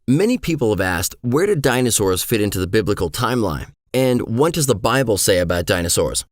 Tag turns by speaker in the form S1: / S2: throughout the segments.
S1: Many people have asked, where did dinosaurs fit into the biblical timeline? And what does the Bible say about dinosaurs?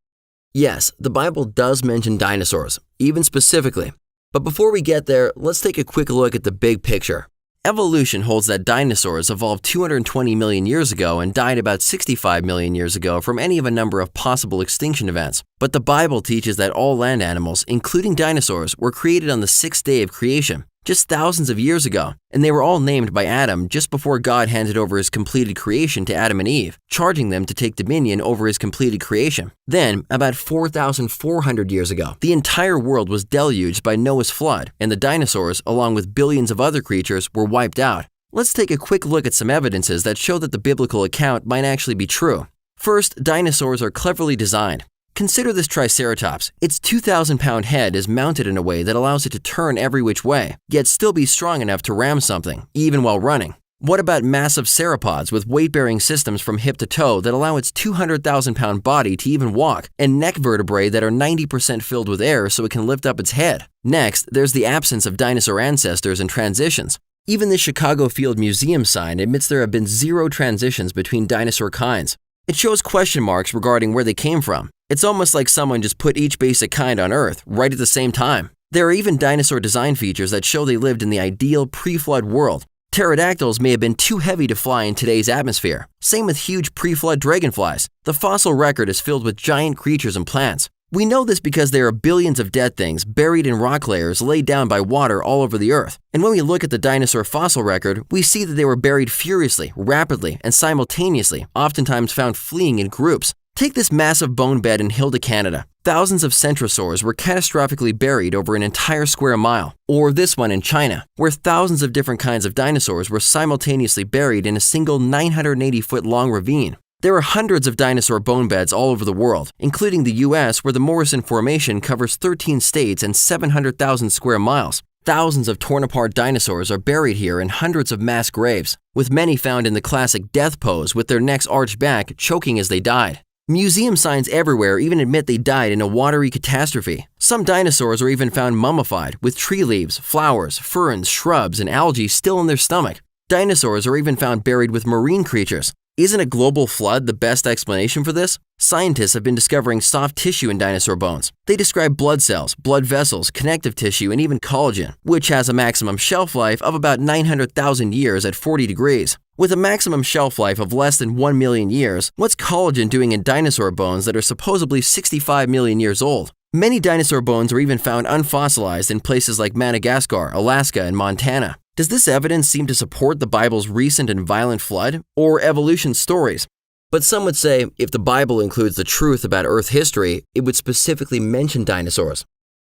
S1: Yes, the Bible does mention dinosaurs, even specifically. But before we get there, let's take a quick look at the big picture. Evolution holds that dinosaurs evolved 220 million years ago and died about 65 million years ago from any of a number of possible extinction events. But the Bible teaches that all land animals, including dinosaurs, were created on the sixth day of creation, just thousands of years ago, and they were all named by Adam just before God handed over his completed creation to Adam and Eve, charging them to take dominion over his completed creation. Then, about 4,400 years ago, the entire world was deluged by Noah's flood, and the dinosaurs, along with billions of other creatures, were wiped out. Let's take a quick look at some evidences that show that the biblical account might actually be true. First, dinosaurs are cleverly designed. Consider this Triceratops. Its 2,000-pound head is mounted in a way that allows it to turn every which way, yet still be strong enough to ram something, even while running. What about massive sauropods with weight-bearing systems from hip to toe that allow its 200,000-pound body to even walk, and neck vertebrae that are 90% filled with air so it can lift up its head? Next, there's the absence of dinosaur ancestors and transitions. Even the Chicago Field Museum sign admits there have been 0 transitions between dinosaur kinds. It shows question marks regarding where they came from. It's almost like someone just put each basic kind on Earth right at the same time. There are even dinosaur design features that show they lived in the ideal pre-flood world. Pterodactyls may have been too heavy to fly in today's atmosphere. Same with huge pre-flood dragonflies. The fossil record is filled with giant creatures and plants. We know this because there are billions of dead things buried in rock layers laid down by water all over the Earth. And when we look at the dinosaur fossil record, we see that they were buried furiously, rapidly, and simultaneously, oftentimes found fleeing in groups. Take this massive bone bed in Hilda, Canada. Thousands of centrosaurs were catastrophically buried over an entire square mile. Or this one in China, where thousands of different kinds of dinosaurs were simultaneously buried in a single 980-foot-long ravine. There are hundreds of dinosaur bone beds all over the world, including the US, where the Morrison Formation covers 13 states and 700,000 square miles. Thousands of torn-apart dinosaurs are buried here in hundreds of mass graves, with many found in the classic death pose with their necks arched back, choking as they died. Museum signs everywhere even admit they died in a watery catastrophe. Some dinosaurs are even found mummified, with tree leaves, flowers, ferns, shrubs, and algae still in their stomach. Dinosaurs are even found buried with marine creatures. Isn't a global flood the best explanation for this? Scientists have been discovering soft tissue in dinosaur bones. They describe blood cells, blood vessels, connective tissue, and even collagen, which has a maximum shelf life of about 900,000 years at 40 degrees. With a maximum shelf life of less than 1 million years, what's collagen doing in dinosaur bones that are supposedly 65 million years old? Many dinosaur bones are even found unfossilized in places like Madagascar, Alaska, and Montana. Does this evidence seem to support the Bible's recent and violent flood, or evolution stories? But some would say if the Bible includes the truth about Earth history, it would specifically mention dinosaurs.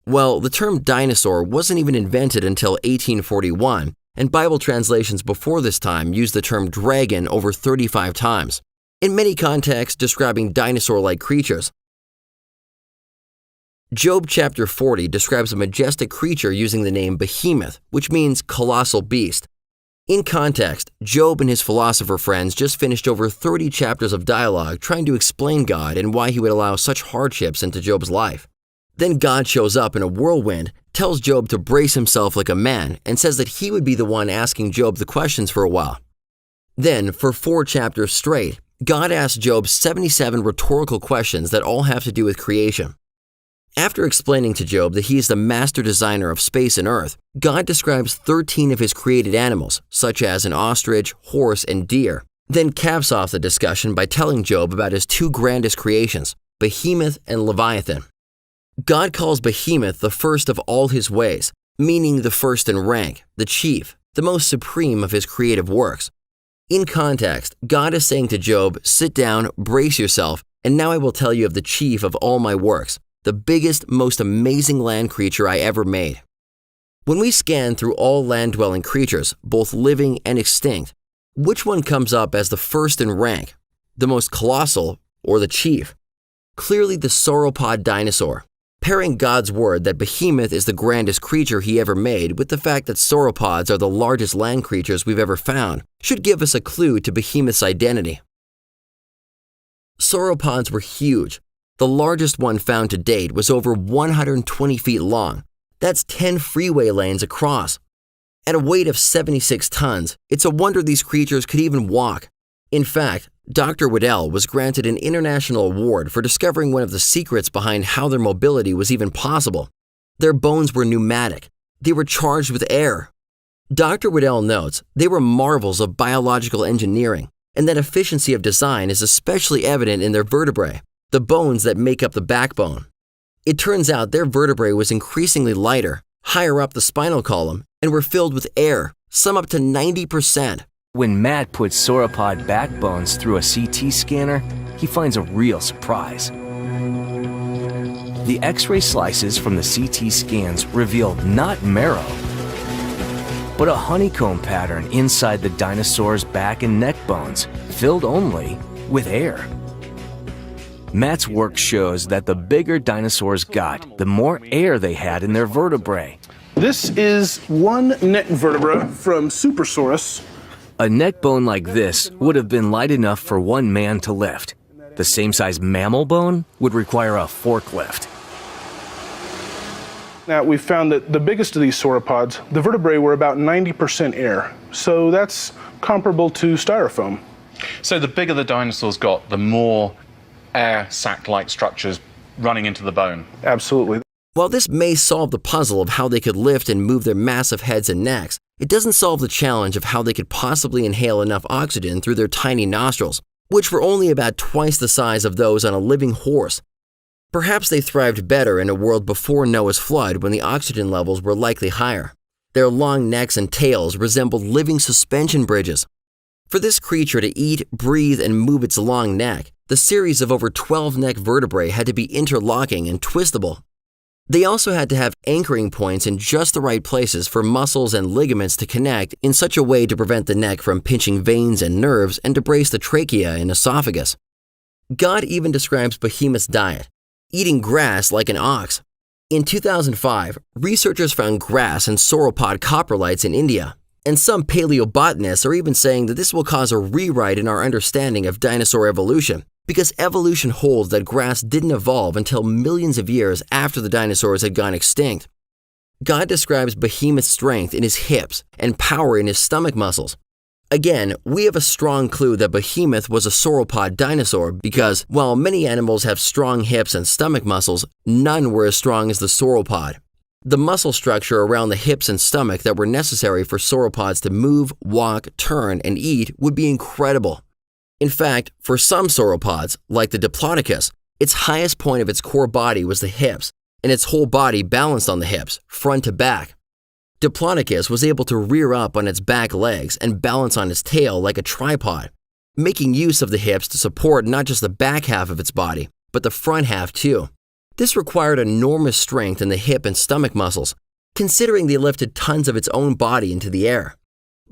S1: Well, the term dinosaur wasn't even invented until 1841, and Bible translations before this time used the term dragon over 35 times, in many contexts describing dinosaur-like creatures. Job chapter 40 describes a majestic creature using the name Behemoth, which means colossal beast. In context, Job and his philosopher friends just finished over 30 chapters of dialogue trying to explain God and why he would allow such hardships into Job's life. Then God shows up in a whirlwind, tells Job to brace himself like a man, and says that he would be the one asking Job the questions for a while. Then, for 4 chapters straight, God asks Job 77 rhetorical questions that all have to do with creation. After explaining to Job that he is the master designer of space and earth, God describes 13 of his created animals, such as an ostrich, horse, and deer, then caps off the discussion by telling Job about his 2 grandest creations, Behemoth and Leviathan. God calls Behemoth the first of all his ways, meaning the first in rank, the chief, the most supreme of his creative works. In context, God is saying to Job, sit down, brace yourself, and now I will tell you of the chief of all my works, the biggest, most amazing land creature I ever made. When we scan through all land-dwelling creatures, both living and extinct, which one comes up as the first in rank, the most colossal, or the chief? Clearly the sauropod dinosaur. Pairing God's word that Behemoth is the grandest creature he ever made with the fact that sauropods are the largest land creatures we've ever found should give us a clue to Behemoth's identity. Sauropods were huge. The largest one found to date was over 120 feet long. That's 10 freeway lanes across. At a weight of 76 tons, it's a wonder these creatures could even walk. In fact, Dr. Waddell was granted an international award for discovering one of the secrets behind how their mobility was even possible. Their bones were pneumatic. They were charged with air. Dr. Waddell notes they were marvels of biological engineering, and that efficiency of design is especially evident in their vertebrae, the bones that make up the backbone. It turns out their vertebrae was increasingly lighter, higher up the spinal column, and were filled with air, some up to 90%.
S2: When Matt puts sauropod backbones through a CT scanner, he finds a real surprise. The X-ray slices from the CT scans revealed not marrow, but a honeycomb pattern inside the dinosaur's back and neck bones, filled only with air. Matt's work shows that the bigger dinosaurs got, the more air they had in their vertebrae.
S3: This is one neck vertebra from Supersaurus.
S2: A neck bone like this would have been light enough for one man to lift. The same size mammal bone would require a forklift.
S3: Now, we found that the biggest of these sauropods, the vertebrae were about 90% air. So that's comparable to styrofoam.
S4: So the bigger the dinosaurs got, the more air sac-like structures running into the bone.
S3: Absolutely.
S1: While this may solve the puzzle of how they could lift and move their massive heads and necks, it doesn't solve the challenge of how they could possibly inhale enough oxygen through their tiny nostrils, which were only about twice the size of those on a living horse. Perhaps they thrived better in a world before Noah's flood when the oxygen levels were likely higher. Their long necks and tails resembled living suspension bridges. For this creature to eat, breathe, and move its long neck, the series of over 12 neck vertebrae had to be interlocking and twistable. They also had to have anchoring points in just the right places for muscles and ligaments to connect in such a way to prevent the neck from pinching veins and nerves and to brace the trachea and esophagus. God even describes Behemoth's diet, eating grass like an ox. In 2005, researchers found grass and sauropod coprolites in India, and some paleobotanists are even saying that this will cause a rewrite in our understanding of dinosaur evolution, because evolution holds that grass didn't evolve until millions of years after the dinosaurs had gone extinct. God describes Behemoth's strength in his hips and power in his stomach muscles. Again, we have a strong clue that Behemoth was a sauropod dinosaur because, while many animals have strong hips and stomach muscles, none were as strong as the sauropod. The muscle structure around the hips and stomach that were necessary for sauropods to move, walk, turn, and eat would be incredible. In fact, for some sauropods, like the Diplodocus, its highest point of its core body was the hips, and its whole body balanced on the hips, front to back. Diplodocus was able to rear up on its back legs and balance on its tail like a tripod, making use of the hips to support not just the back half of its body, but the front half too. This required enormous strength in the hip and stomach muscles, considering they lifted tons of its own body into the air.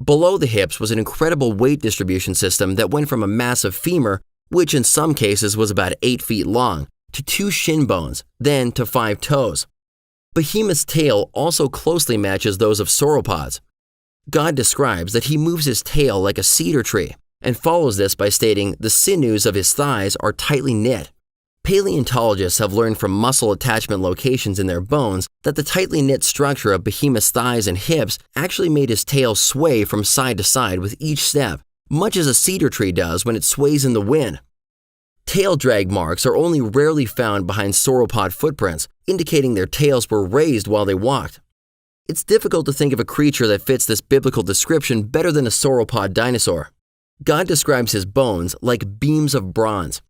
S1: Below the hips was an incredible weight distribution system that went from a massive femur, which in some cases was about 8 feet long, to 2 shin bones, then to 5 toes. Behemoth's tail also closely matches those of sauropods. God describes that he moves his tail like a cedar tree, and follows this by stating the sinews of his thighs are tightly knit. Paleontologists have learned from muscle attachment locations in their bones that the tightly knit structure of Behemoth's thighs and hips actually made his tail sway from side to side with each step, much as a cedar tree does when it sways in the wind. Tail drag marks are only rarely found behind sauropod footprints, indicating their tails were raised while they walked. It's difficult to think of a creature that fits this biblical description better than a sauropod dinosaur. God describes his bones like beams of bronze.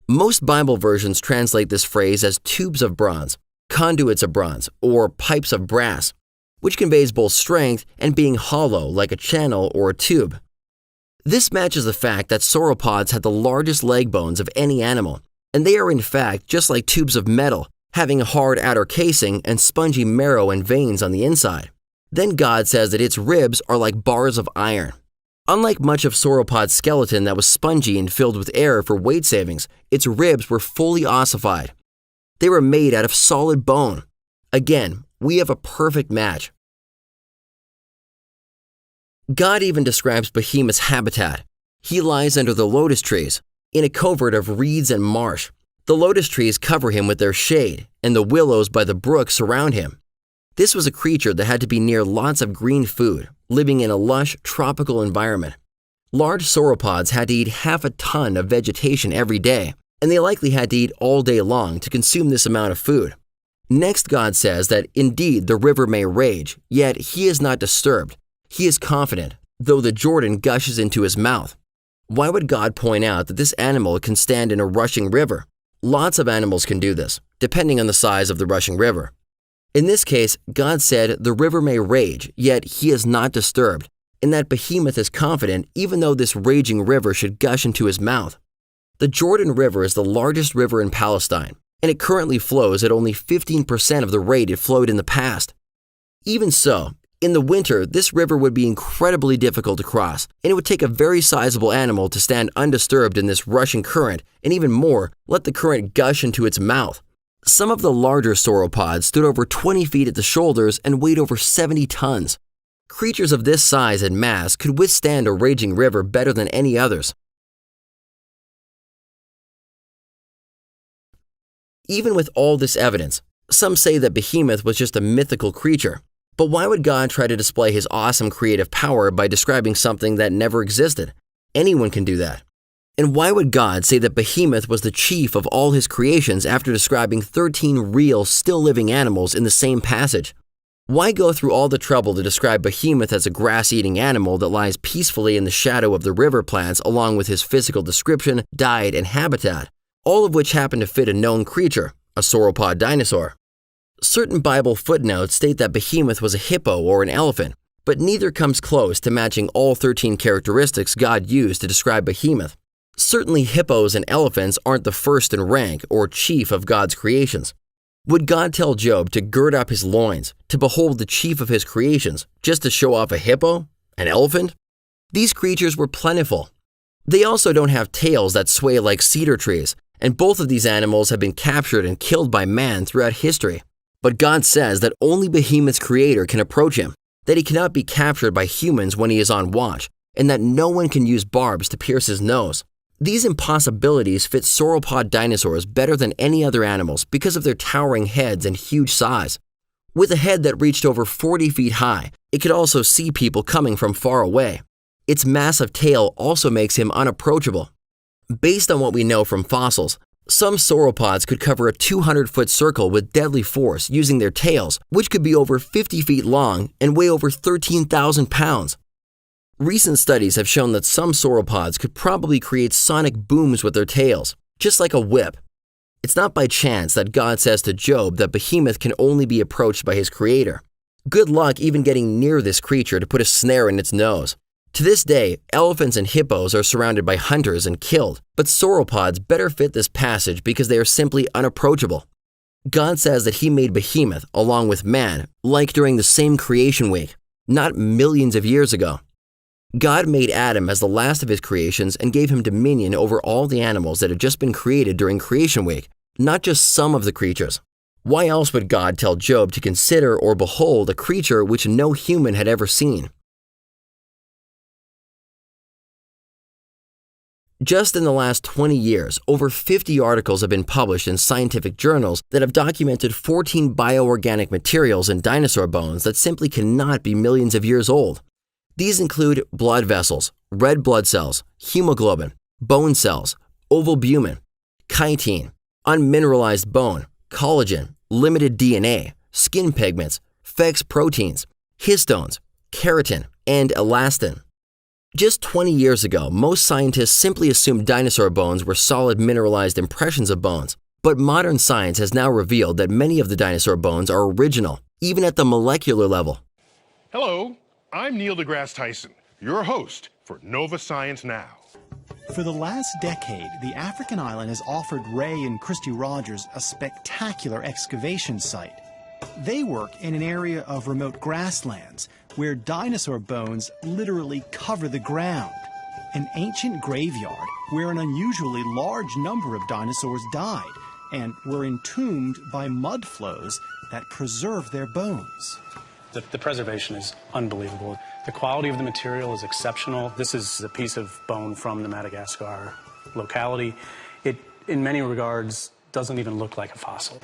S1: Most Bible versions translate this phrase as tubes of bronze, conduits of bronze, or pipes of brass, which conveys both strength and being hollow like a channel or a tube. This matches the fact that sauropods had the largest leg bones of any animal, and they are in fact just like tubes of metal, having a hard outer casing and spongy marrow and veins on the inside. Then God says that its ribs are like bars of iron. Unlike much of sauropod's skeleton that was spongy and filled with air for weight savings, its ribs were fully ossified. They were made out of solid bone. Again, we have a perfect match. God even describes Behemoth's habitat. He lies under the lotus trees, in a covert of reeds and marsh. The lotus trees cover him with their shade, and the willows by the brook surround him. This was a creature that had to be near lots of green food, living in a lush, tropical environment. Large sauropods had to eat half a ton of vegetation every day, and they likely had to eat all day long to consume this amount of food. Next, God says that indeed the river may rage, yet he is not disturbed. He is confident, though the Jordan gushes into his mouth. Why would God point out that this animal can stand in a rushing river? Lots of animals can do this, depending on the size of the rushing river. In this case, God said the river may rage, yet he is not disturbed, and that Behemoth is confident even though this raging river should gush into his mouth. The Jordan River is the largest river in Palestine, and it currently flows at only 15% of the rate it flowed in the past. Even so, in the winter, this river would be incredibly difficult to cross, and it would take a very sizable animal to stand undisturbed in this rushing current, and even more, let the current gush into its mouth. Some of the larger sauropods stood over 20 feet at the shoulders and weighed over 70 tons. Creatures of this size and mass could withstand a raging river better than any others. Even with all this evidence, some say that Behemoth was just a mythical creature. But why would God try to display his awesome creative power by describing something that never existed? Anyone can do that. And why would God say that Behemoth was the chief of all his creations after describing 13 real, still living animals in the same passage? Why go through all the trouble to describe Behemoth as a grass-eating animal that lies peacefully in the shadow of the river plants along with his physical description, diet, and habitat, all of which happen to fit a known creature, a sauropod dinosaur? Certain Bible footnotes state that Behemoth was a hippo or an elephant, but neither comes close to matching all 13 characteristics God used to describe Behemoth. Certainly hippos and elephants aren't the first in rank or chief of God's creations. Would God tell Job to gird up his loins, to behold the chief of his creations, just to show off a hippo? An elephant? These creatures were plentiful. They also don't have tails that sway like cedar trees, and both of these animals have been captured and killed by man throughout history. But God says that only Behemoth's creator can approach him, that he cannot be captured by humans when he is on watch, and that no one can use barbs to pierce his nose. These impossibilities fit sauropod dinosaurs better than any other animals because of their towering heads and huge size. With a head that reached over 40 feet high, it could also see people coming from far away. Its massive tail also makes him unapproachable. Based on what we know from fossils, some sauropods could cover a 200-foot circle with deadly force using their tails, which could be over 50 feet long and weigh over 13,000 pounds. Recent studies have shown that some sauropods could probably create sonic booms with their tails, just like a whip. It's not by chance that God says to Job that Behemoth can only be approached by his creator. Good luck even getting near this creature to put a snare in its nose. To this day, elephants and hippos are surrounded by hunters and killed, but sauropods better fit this passage because they are simply unapproachable. God says that he made Behemoth, along with man, like during the same creation week, not millions of years ago. God made Adam as the last of his creations and gave him dominion over all the animals that had just been created during creation week, not just some of the creatures. Why else would God tell Job to consider or behold a creature which no human had ever seen? Just in the last 20 years, over 50 articles have been published in scientific journals that have documented 14 bioorganic materials in dinosaur bones that simply cannot be millions of years old. These include blood vessels, red blood cells, hemoglobin, bone cells, ovalbumin, chitin, unmineralized bone, collagen, limited DNA, skin pigments, FEX proteins, histones, keratin, and elastin. Just 20 years ago, most scientists simply assumed dinosaur bones were solid mineralized impressions of bones. But modern science has now revealed that many of the dinosaur bones are original, even at the molecular level.
S5: Hello, I'm Neil deGrasse Tyson, your host for Nova Science Now.
S6: For the last decade, the African island has offered Ray and Christy Rogers a spectacular excavation site. They work in an area of remote grasslands where dinosaur bones literally cover the ground. An ancient graveyard where an unusually large number of dinosaurs died and were entombed by mud flows that preserve their bones.
S7: The preservation is unbelievable. The quality of the material is exceptional. This is a piece of bone from the Madagascar locality. It, in many regards, doesn't even look like a fossil.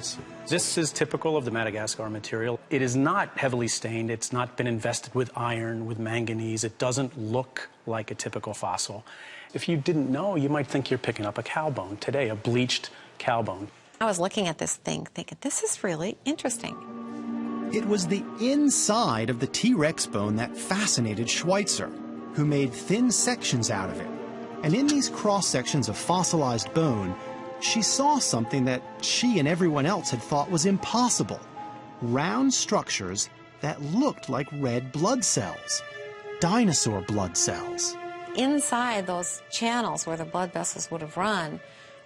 S7: This is typical of the Madagascar material. It is not heavily stained. It's not been invested with iron, with manganese. It doesn't look like a typical fossil. If you didn't know, you might think you're picking up a cow bone today, a bleached cow bone.
S8: I was looking at this thing thinking, this is really interesting.
S6: It was the inside of the T-Rex bone that fascinated Schweitzer, who made thin sections out of it. And in these cross-sections of fossilized bone, she saw something that she and everyone else had thought was impossible. Round structures that looked like red blood cells. Dinosaur blood cells.
S8: Inside those channels where the blood vessels would have run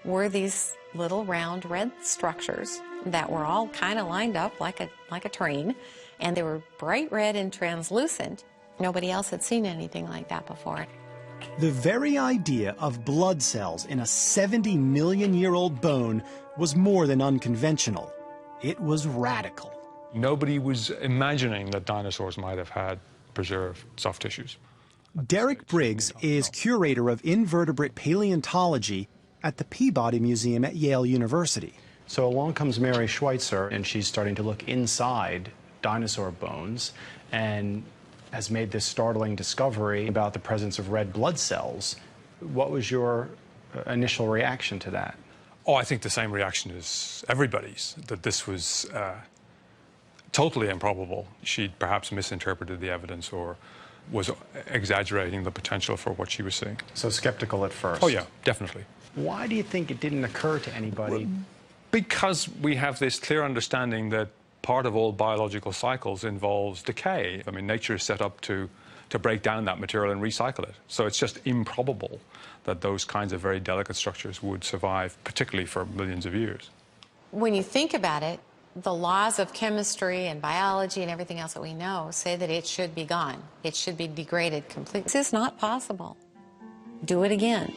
S8: were these little round red structures that were all kind of lined up like a train, and they were bright red and translucent. Nobody else had seen anything like that before.
S6: The very idea of blood cells in a 70-million-year-old bone was more than unconventional. It was radical.
S9: Nobody was imagining that dinosaurs might have had preserved soft tissues.
S6: Derek Briggs is curator of invertebrate paleontology at the Peabody Museum at Yale University.
S10: So along comes Mary Schweitzer, and she's starting to look inside dinosaur bones and has made this startling discovery about the presence of red blood cells. What was your initial reaction to that?
S9: Oh, I think the same reaction as everybody's, that this was totally improbable. She'd perhaps misinterpreted the evidence or was exaggerating the potential for what she was seeing.
S10: So skeptical at first?
S9: Oh, yeah, definitely.
S10: Why do you think it didn't occur to anybody?
S9: Because we have this clear understanding that part of all biological cycles involves decay. I mean, nature is set up to break down that material and recycle it. So it's just improbable that those kinds of very delicate structures would survive, particularly for millions of years.
S8: When you think about it, the laws of chemistry and biology and everything else that we know say that it should be gone. It should be degraded completely. This is not possible. Do it again.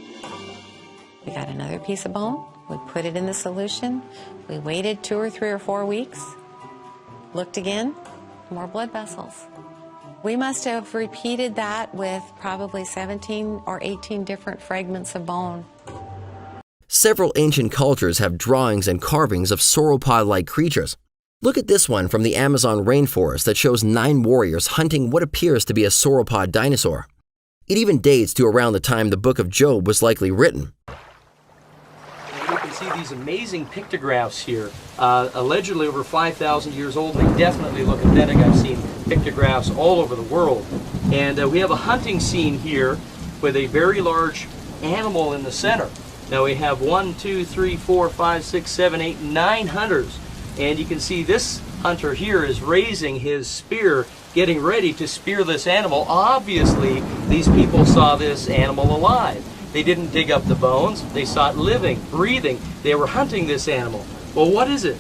S8: We got another piece of bone. We put it in the solution. We waited 2 or 3 or 4 weeks. Looked again, more blood vessels. We must have repeated that with probably 17 or 18 different fragments of bone.
S1: Several ancient cultures have drawings and carvings of sauropod-like creatures. Look at this one from the Amazon rainforest that shows 9 warriors hunting what appears to be a sauropod dinosaur. It even dates to around the time the book of Job was likely written.
S11: You can see these amazing pictographs here, allegedly over 5,000 years old. They definitely look authentic. I've seen pictographs all over the world. And we have a hunting scene here with a very large animal in the center. Now we have 1, 2, 3, 4, 5, 6, 7, 8, 9 hunters. And you can see this hunter here is raising his spear, getting ready to spear this animal. Obviously, these people saw this animal alive. They didn't dig up the bones. They saw it living, breathing. They were hunting this animal. Well, what is it?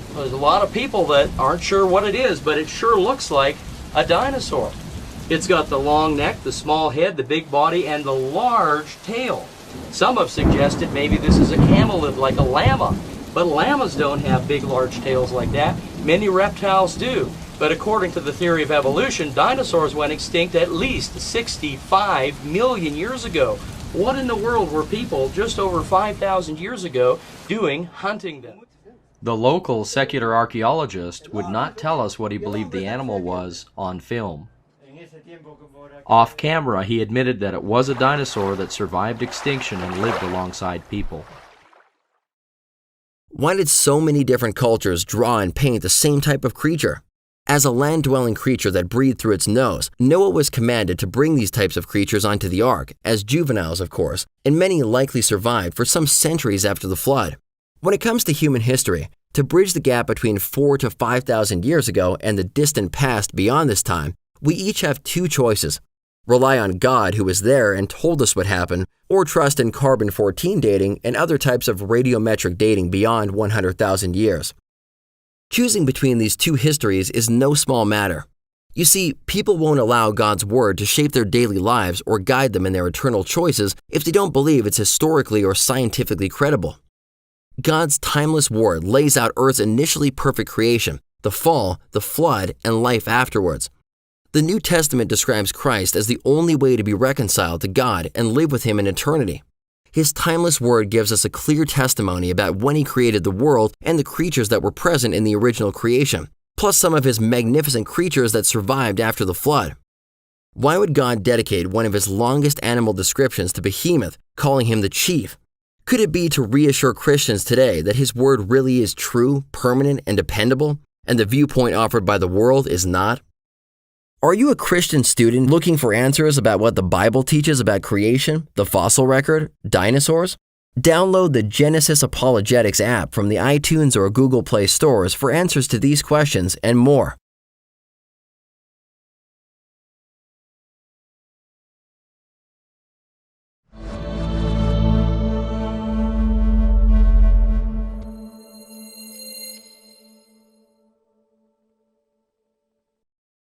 S11: Well, there's a lot of people that aren't sure what it is, but it sure looks like a dinosaur. It's got the long neck, the small head, the big body, and the large tail. Some have suggested maybe this is a camelid like a llama, but llamas don't have big, large tails like that. Many reptiles do. But according to the theory of evolution, dinosaurs went extinct at least 65 million years ago. What in the world were people just over 5,000 years ago doing hunting them?
S12: The local secular archaeologist would not tell us what he believed the animal was on film. Off camera, he admitted that it was a dinosaur that survived extinction and lived alongside people.
S1: Why did so many different cultures draw and paint the same type of creature? As a land-dwelling creature that breathed through its nose, Noah was commanded to bring these types of creatures onto the ark, as juveniles of course, and many likely survived for some centuries after the flood. When it comes to human history, to bridge the gap between 4,000 to 5,000 years ago and the distant past beyond this time, we each have 2 choices. Rely on God who was there and told us what happened, or trust in carbon-14 dating and other types of radiometric dating beyond 100,000 years. Choosing between these 2 histories is no small matter. You see, people won't allow God's word to shape their daily lives or guide them in their eternal choices if they don't believe it's historically or scientifically credible. God's timeless word lays out Earth's initially perfect creation, the fall, the flood, and life afterwards. The New Testament describes Christ as the only way to be reconciled to God and live with Him in eternity. His timeless word gives us a clear testimony about when he created the world and the creatures that were present in the original creation, plus some of his magnificent creatures that survived after the flood. Why would God dedicate one of his longest animal descriptions to Behemoth, calling him the chief? Could it be to reassure Christians today that his word really is true, permanent, and dependable, and the viewpoint offered by the world is not? Are you a Christian student looking for answers about what the Bible teaches about creation, the fossil record, dinosaurs? Download the Genesis Apologetics app from the iTunes or Google Play stores for answers to these questions and more.